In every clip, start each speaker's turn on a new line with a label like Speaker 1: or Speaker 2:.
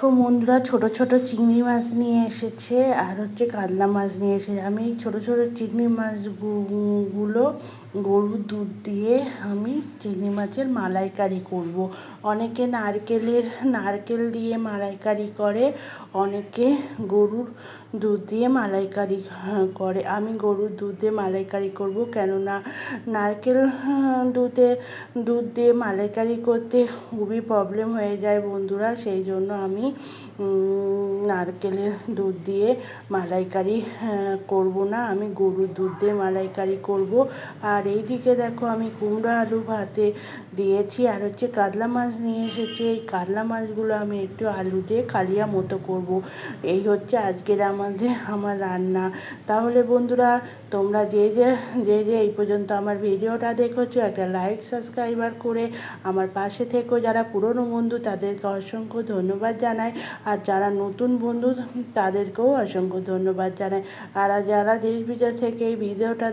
Speaker 1: দেখো বন্ধুরা, ছোট ছোট চিংড়ি মাছ নিয়ে এসেছে আর হচ্ছে কাতলা মাছ নিয়ে এসেছে। আমি এই ছোটো ছোটো চিংড়ি মাছগুলো গরুর দুধ দিয়ে আমি চিংড়ি মাছের মালাইকারি করব। অনেকে নারকেল দিয়ে মালাইকারি করে, অনেকে গরুর দুধ দিয়ে মালাইকারি করে। আমি গরুর দুধ দিয়ে মালাইকারি করব, কেননা নারকেল দুধ দিয়ে মালাইকারি করতে খুবই প্রবলেম হয়ে যায় বন্ধুরা। সেই জন্য আমি নারকেলের দুধ দিয়ে মালাইকারি করব না, আমি গরুর দুধ দিয়ে মালাইকারি করব। আর এইদিকে দেখো, আমি কুমড়ো আলু ভাতে দিয়েছি আর হচ্ছে কাতলা মাছ নিয়ে এসেছে। এই কাতলা মাছগুলো আমি একটু আলু দিয়ে কালিয়া মতো করব। এই হচ্ছে আজকের আমার রান্না। তাহলে বন্ধুরা, তোমরা যে এই পর্যন্ত আমার ভিডিওটা দেখেছো, একটা লাইক সাবস্ক্রাইবার করে আমার পাশে থেকো। যারা পুরনো বন্ধু তাদেরকে অসংখ্য ধন্যবাদ জানাই, আর যারা নতুন বন্ধু তাদেরকেও অসংখ্য ধন্যবাদ জানাই। আর যারা দেশ বিদেশ থেকে এই ভিডিওটা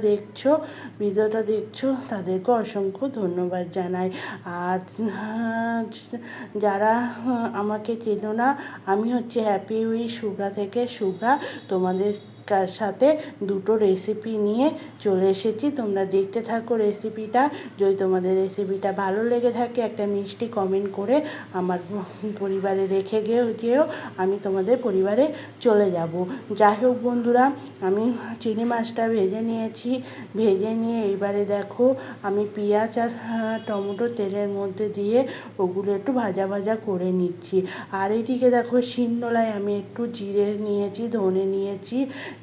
Speaker 1: দেখছো তাদেরকেও অসংখ্য ধন্যবাদ জানাই। আর যারা আমাকে চেনো না, আমি হচ্ছে হ্যাপি উইথ শুভ্রা থেকে শুভ্রা, তোমাদের সাথে দুটো রেসিপি নিয়ে চলে এসেছি। তোমরা দেখতে থাকো রেসিপিটা। যদি তোমাদের রেসিপিটা ভালো লেগে থাকে, একটা মিষ্টি কমেন্ট করে আমার পরিবারে রেখে যেও, আমি তোমাদের পরিবারে চলে যাব। যাই হোক বন্ধুরা, আমি চিংড়ি মাছটা ভেজে নিয়ে এবারে দেখো, আমি পেঁয়াজ আর টমেটো তেলের মধ্যে দিয়ে ওগুলো একটু ভাজা করে নিচ্ছি। আর এইদিকে দেখো, শিলনোড়ায় আমি একটু জিরে নিয়েছি, ধনে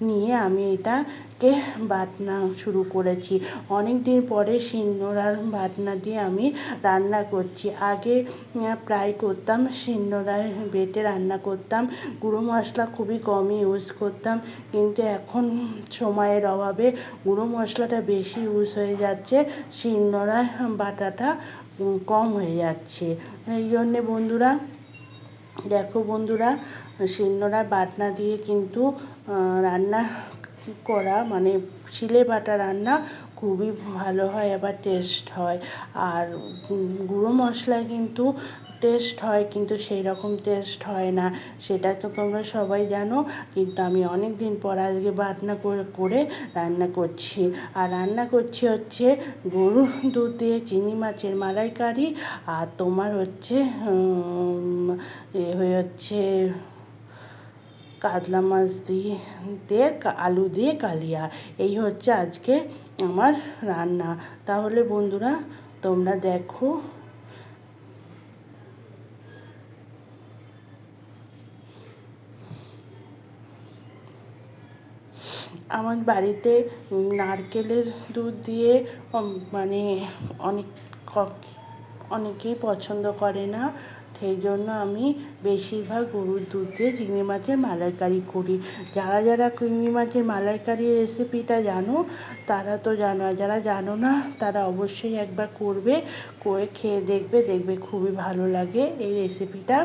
Speaker 1: নিয়ে আমি এটাকে বাটনা শুরু করেছি। অনেক দিন পরে শিলনোড়ার বাটনা দিয়ে আমি রান্না করছি। আগে প্রায় করতাম শিলনোড়ায় বেটে রান্না করতাম, গুঁড়ো মশলা খুবই কমই ইউজ করতাম, কিন্তু এখন সময়ের অভাবে গুঁড়ো মশলাটা বেশি ইউজ হয়ে যাচ্ছে, শিলনোড়ায় বাটাটা কম হয়ে যাচ্ছে। এই জন্যে বন্ধুরা, দেখো বন্ধুরা, শিলনোড়ার বাটনা দিয়ে কিন্তু রান্না করা, মানে শিলে বাটা রান্না খুবই ভালো হয়, আবার টেস্ট হয়। আর গুঁড়ো মশলায় কিন্তু টেস্ট হয়, কিন্তু সেই রকম টেস্ট হয় না, সেটা তো তোমরা সবাই জানো। কিন্তু আমি অনেক দিন পর আজকে বাটনা করে রান্না করছি। আর রান্না করছি হচ্ছে গরুর দুধ দিয়ে চিংড়ি মাছের মালাইকারি, আর তোমার হচ্ছে হচ্ছে কাতলা মাছ দিয়ে আলু দিয়ে কালিয়া। এই হচ্ছে আজকে আমার রান্না। তাহলে বন্ধুরা, তোমরা দেখো। আমার বাড়িতে নারকেলের দুধ দিয়ে মানে অনেকেই পছন্দ করে না, সেই জন্য আমি বেশিরভাগ গরুর দুধ দিয়ে চিংড়ি মাছের মালাইকারি করি। যারা চিংড়ি মাছের মালাইকারি রেসিপিটা জানো তারা তো জানো, আর যারা জানো না তারা অবশ্যই একবার করে খেয়ে দেখবে খুবই ভালো লাগে এই রেসিপিটা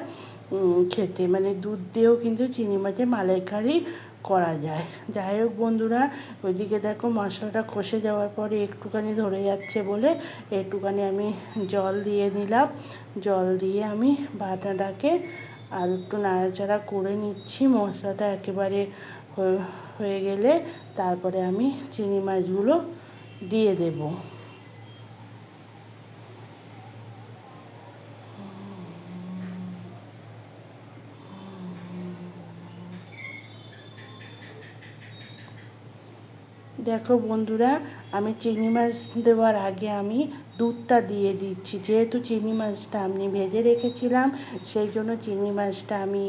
Speaker 1: খেতে। মানে দুধ দিয়েও কিন্তু চিংড়ি মাছের মালাইকারি করা যায়। যাই হোক বন্ধুরা, ওইদিকে দেখো, মশলাটা কষে যাওয়ার পরে একটুখানি ধরে যাচ্ছে বলে একটুখানি আমি জল দিয়ে নিলাম। জল দিয়ে আমি বাটাটাকে আর একটু নাড়াচাড়া করে নিচ্ছি। মশলাটা একেবারে হয়ে গেলে তারপরে আমি চিংড়ি মাছগুলো দিয়ে দেবো। দেখো বন্ধুরা, আমি চিংড়ি মাছ দেওয়ার আগে আমি দুধটা দিয়ে দিচ্ছি, যেহেতু চিংড়ি মাছটা আমি ভেজে রেখেছিলাম, সেই জন্য চিংড়ি মাছটা আমি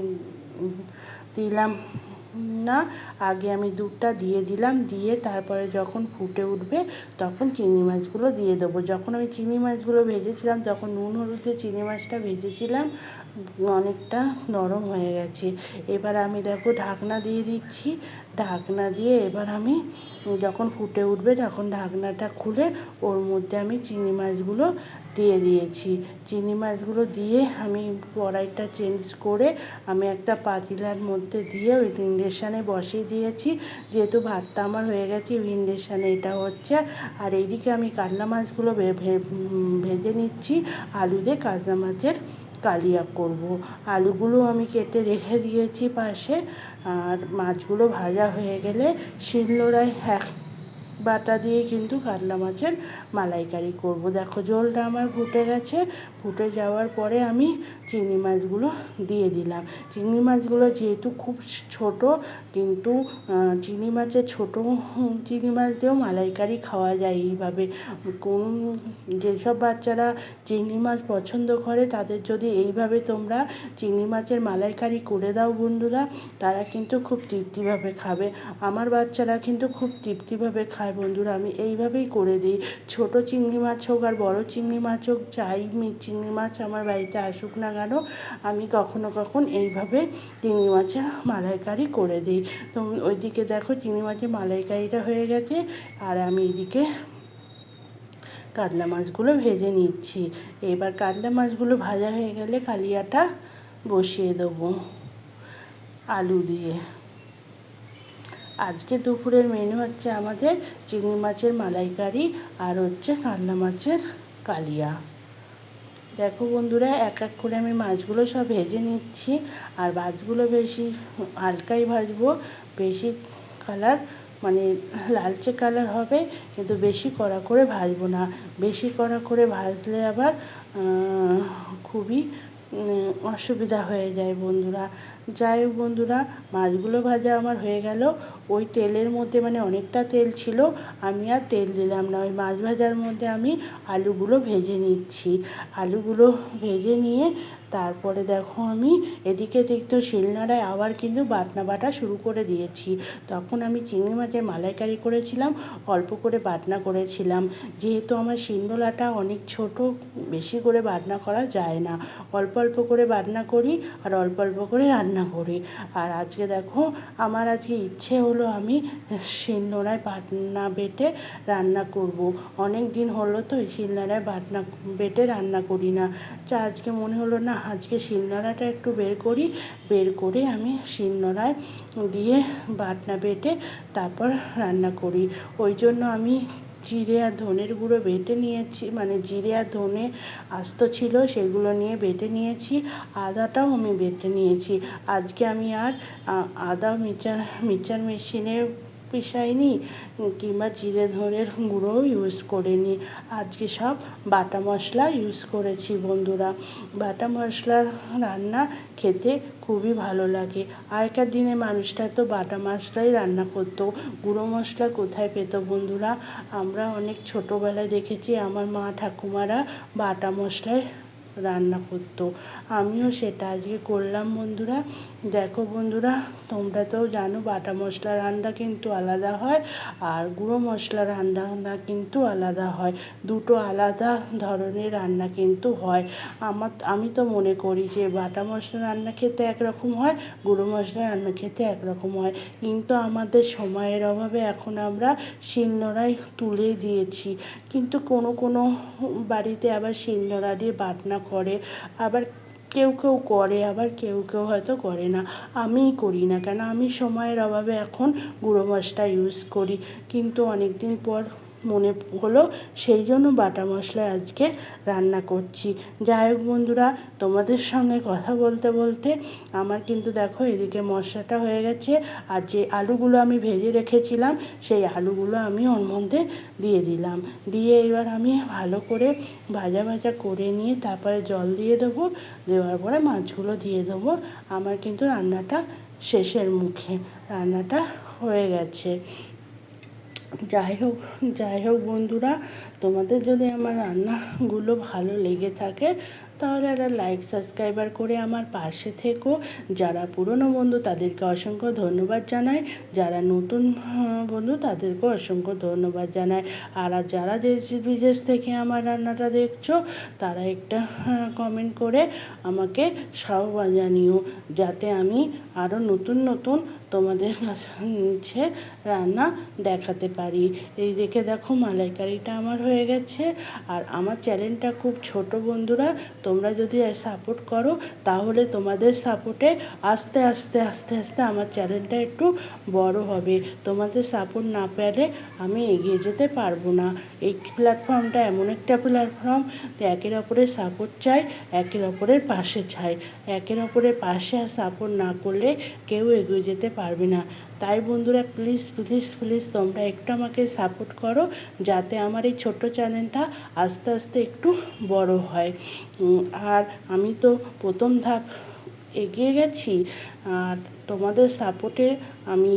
Speaker 1: দিলাম না, আগে আমি দুধটা দিয়ে দিলাম। দিয়ে তারপরে যখন ফুটে উঠবে তখন চিংড়ি মাছগুলো দিয়ে দেবো। যখন আমি চিংড়ি মাছগুলো ভেজেছিলাম তখন নুন হলুদ দিয়ে চিংড়ি মাছটা ভেজেছিলাম, অনেকটা নরম হয়ে গেছে। এবার আমি দেখো ঢাকনা দিয়ে দিচ্ছি। ঢাকনা দিয়ে এবার আমি যখন ফুটে উঠবে তখন ঢাকনাটা খুলে ওর মধ্যে আমি চিংড়ি মাছগুলো দিয়ে দিয়েছি। চিংড়ি মাছগুলো দিয়ে আমি কড়াইটা চেঞ্জ করে আমি একটা পাতিলার মধ্যে দিয়ে ওই ইন্ডাকশানে বসিয়ে দিয়েছি। যেহেতু ভাতটা আমার হয়ে গেছে, ইন্ডাকশানে এটা হচ্ছে। আর এইদিকে আমি কাতলা মাছগুলো ভেজে নিচ্ছি আলু দিয়ে কাতলা মাছের কালিয়া করব। আলুগুলো আমি কেটে রেখে দিয়েছি পাশে। আর মাছগুলো ভাজা হয়ে গেলে শিলনোড়ায় বাটা দিয়ে কিন্তু কাতলা মাছের মালাইকারি করব। দেখো ঝোলটা আমার ফুটে গেছে। ফুটে যাওয়ার পরে আমি চিংড়ি মাছগুলো দিয়ে দিলাম। চিংড়ি মাছগুলো যেহেতু খুব ছোট, কিন্তু চিংড়ি মাছের ছোটো চিংড়ি মাছ দিয়েও মালাইকারি খাওয়া যায় এইভাবে। কোন যেসব বাচ্চারা চিংড়ি মাছ পছন্দ করে তাদের যদি এইভাবে তোমরা চিংড়ি মাছের মালাইকারি করে দাও বন্ধুরা, তারা কিন্তু খুব তৃপ্তিভাবে খাবে। আমার বাচ্চারা কিন্তু খুব তৃপ্তিভাবে খায় বন্ধুরা। আমি এইভাবেই করে দিই। ছোট চিংড়ি মাছ হোক আর বড় চিংড়ি মাছ হোক, যাই চিংড়ি মাছ আমার বাড়িতে আসুক না কেন, আমি কখনো এইভাবে চিংড়ি মাছের মালাইকারি করে দিই। তো ওইদিকে দেখো চিংড়ি মাছের মালাইকারিটা হয়ে গেছে, আর আমি এদিকে কাতলা মাছগুলো ভেজে নিচ্ছি। এবার কাতলা মাছগুলো ভাজা হয়ে গেলে কালিয়াটা বসিয়ে দেবো আলু দিয়ে। আজকে দুপুরের মেনু হচ্ছে আমাদের চিংড়ি মাছের মালাইকারি আর হচ্ছে কাতলা মাছের কালিয়া। দেখো বন্ধুরা, এক এক করে আমি মাছগুলো সব ভেজে নিচ্ছি। আর মাছগুলো বেশি হালকাই ভাজবো, বেশি কালার মানে লালচে কালার হবে, কিন্তু বেশি কড়া করে ভাজবো না। বেশি কড়া করে ভাজলে আবার খুবই অসুবিধা হয়ে যায় বন্ধুরা। যাই হোক বন্ধুরা, মাছগুলো ভাজা আমার হয়ে গেল। ওই তেলের মধ্যে মানে অনেকটা তেল ছিল, আমি আর তেল দিলাম না। ওই মাছ ভাজার মধ্যে আমি আলুগুলো ভেজে নিচ্ছি। আলুগুলো ভেজে নিয়ে তারপরে দেখো আমি এদিকে দেখতে শিলনোড়ায় আবার কিন্তু বাটা শুরু করে দিয়েছি। তখন আমি চিংড়ি মাছের মালাইকারি করেছিলাম, অল্প করে বাটনা করেছিলাম। যেহেতু আমার শিলনোড়াটা অনেক ছোট, বেশি করে বাটনা করা যায় না। অল্প অল্প করে বাটনা করি আর অল্প অল্প করে রান্না করি। আর আজকে দেখো আমার আজকে ইচ্ছে হলো আমি শিলনোড়ায় বাটনা বেটে রান্না করব। অনেক দিন হলো তো শিলনোড়ায় বাটনা বেটে রান্না করি না। যা আজকে মনে হলো না আজকে শিলনোড়াটা একটু বের করে আমি শিলনোড়ায় দিয়ে বাটনা বেটে তারপর রান্না করি। ওই জন্য আমি জিরে আর ধনের গুঁড়ো বেটে নিয়েছি, মানে জিরে আর ধনে আস্ত ছিল সেগুলো নিয়ে বেটে নিয়েছি। আদাটাও আমি বেটে নিয়েছি। আজকে আমি আর আদা মিক্সচার মেশিনে পিষাইনি, কিংবা জিরে ধনের গুঁড়োও ইউজ করিনি। আজকে সব বাটা মশলা ইউজ করেছি বন্ধুরা। বাটা মশলার রান্না খেতে খুবই ভালো লাগে। আগেকার দিনে মানুষরা তো বাটা মশলাই রান্না করতো, গুঁড়ো মশলা কোথায় পেত বন্ধুরা? আমরা অনেক ছোটোবেলায় দেখেছি আমার মা ঠাকুমারা বাটা মশলায় রান্না করতো। আমিও সেটা আজকে করলাম বন্ধুরা। দেখো বন্ধুরা, তোমরা তো জানো বাটা মশলা রান্না কিন্তু আলাদা হয়, আর গুঁড়ো মশলা রান্না কিন্তু আলাদা হয়। দুটো আলাদা ধরনের রান্না কিন্তু হয়। আমি তো মনে করি যে বাটা মশলা রান্না খেতে একরকম হয়, গুঁড়ো মশলা রান্না খেতে একরকম হয়। কিন্তু আমাদের সময়ের অভাবে এখন আমরা শিলনোড়ায় তুলে দিয়েছি। কিন্তু কোনো বাড়িতে আবার শিলনোড়া দিয়ে বাটনা করে, আবার কেউ করে, আবার কেউ হয়তো করে না। আমিই করি না, কেন আমি সময়ের অভাবে এখন গুঁড়ো মশলা ইউজ করি। কিন্তু অনেক দিন পর মনে হলো, সেই জন্য বাটা মশলা আজকে রান্না করছি। যাই হোক বন্ধুরা, তোমাদের সঙ্গে কথা বলতে বলতে আমার কিন্তু দেখো এদিকে মশলাটা হয়ে গেছে। আর যে আলুগুলো আমি ভেজে রেখেছিলাম সেই আলুগুলো আমি ওর মধ্যে দিয়ে দিলাম। দিয়ে এবার আমি ভালো করে ভাজা করে নিয়ে তারপরে জল দিয়ে দেবো। দেওয়ার পরে মাছগুলো দিয়ে দেবো। আমার কিন্তু রান্নাটা শেষের মুখে, রান্নাটা হয়ে গেছে। যাই হোক বন্ধুরা, তোমাদের যদি আমার রান্নাগুলো ভালো লেগে থাকে তাহলে একটা লাইক সাবস্ক্রাইবার করে আমার পাশে থেকো। যারা পুরনো বন্ধু তাদেরকে অসংখ্য ধন্যবাদ জানাই, যারা নতুন বন্ধু তাদেরকেও অসংখ্য ধন্যবাদ জানাই। আর যারা দেশ বিদেশ থেকে আমার রান্নাটা দেখছো তারা একটা কমেন্ট করে আমাকে সাহস জানিও, যাতে আমি আরও নতুন তোমাদের হচ্ছে রান্না দেখাতে পারি। এই দেখো মালাইকারিটা আমার হয়ে গেছে। আর আমার চ্যানেলটা খুব ছোট বন্ধুরা, তোমরা যদি সাপোর্ট করো তাহলে তোমাদের সাপোর্টে আস্তে আস্তে আস্তে আস্তে আমার চ্যানেলটা একটু বড় হবে। তোমাদের সাপোর্ট না পেলে আমি এগিয়ে যেতে পারবো না। এই প্ল্যাটফর্মটা এমন একটা প্ল্যাটফর্ম, একের অপরের সাপোর্ট চাই, একের অপরের পাশে চাই। একের অপরের পাশে আর সাপোর্ট না করলে কেউ এগিয়ে যেতে পারবে না। তাই বন্ধুরা প্লিজ প্লিজ প্লিজ তোমরা একটু আমাকে সাপোর্ট করো, যাতে আমার এই ছোট্ট চ্যানেলটা আস্তে আস্তে একটু বড় হয়। আর আমি তো প্রথম ধাপ এগিয়ে গেছি, আর তোমাদের সাপোর্টে আমি,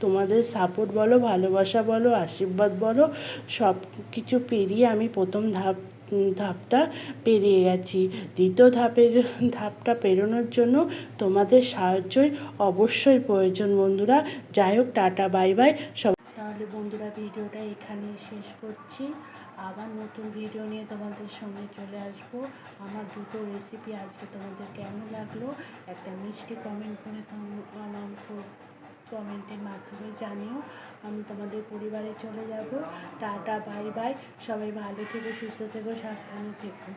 Speaker 1: তোমাদের সাপোর্ট বলো, ভালোবাসা বলো, আশীর্বাদ বলো, সব কিছু পেরিয়ে আমি প্রথম ধাপটা পেরিয়ে গেছি। দ্বিতীয় ধাপটা পেরোনোর জন্য তোমাদের সাহায্যই অবশ্যই প্রয়োজন বন্ধুরা। যাই হোক, টাটা বাই বাই সব। তাহলে বন্ধুরা ভিডিওটা এখানেই শেষ করছি। আবার নতুন ভিডিও নিয়ে তোমাদের সঙ্গে চলে আসবো। আমার দুটো রেসিপি আজকে তোমাদের কেমন লাগলো একটা মিষ্টি কমেন্ট করে আমার কমেন্টের মাধ্যমে জানিও। আমি তোমাদের পরিবারে চলে যাব। টাটা বাই বাই, সবাই ভালো থেকো, সুস্থ থেকো, সাবধানে থেকো।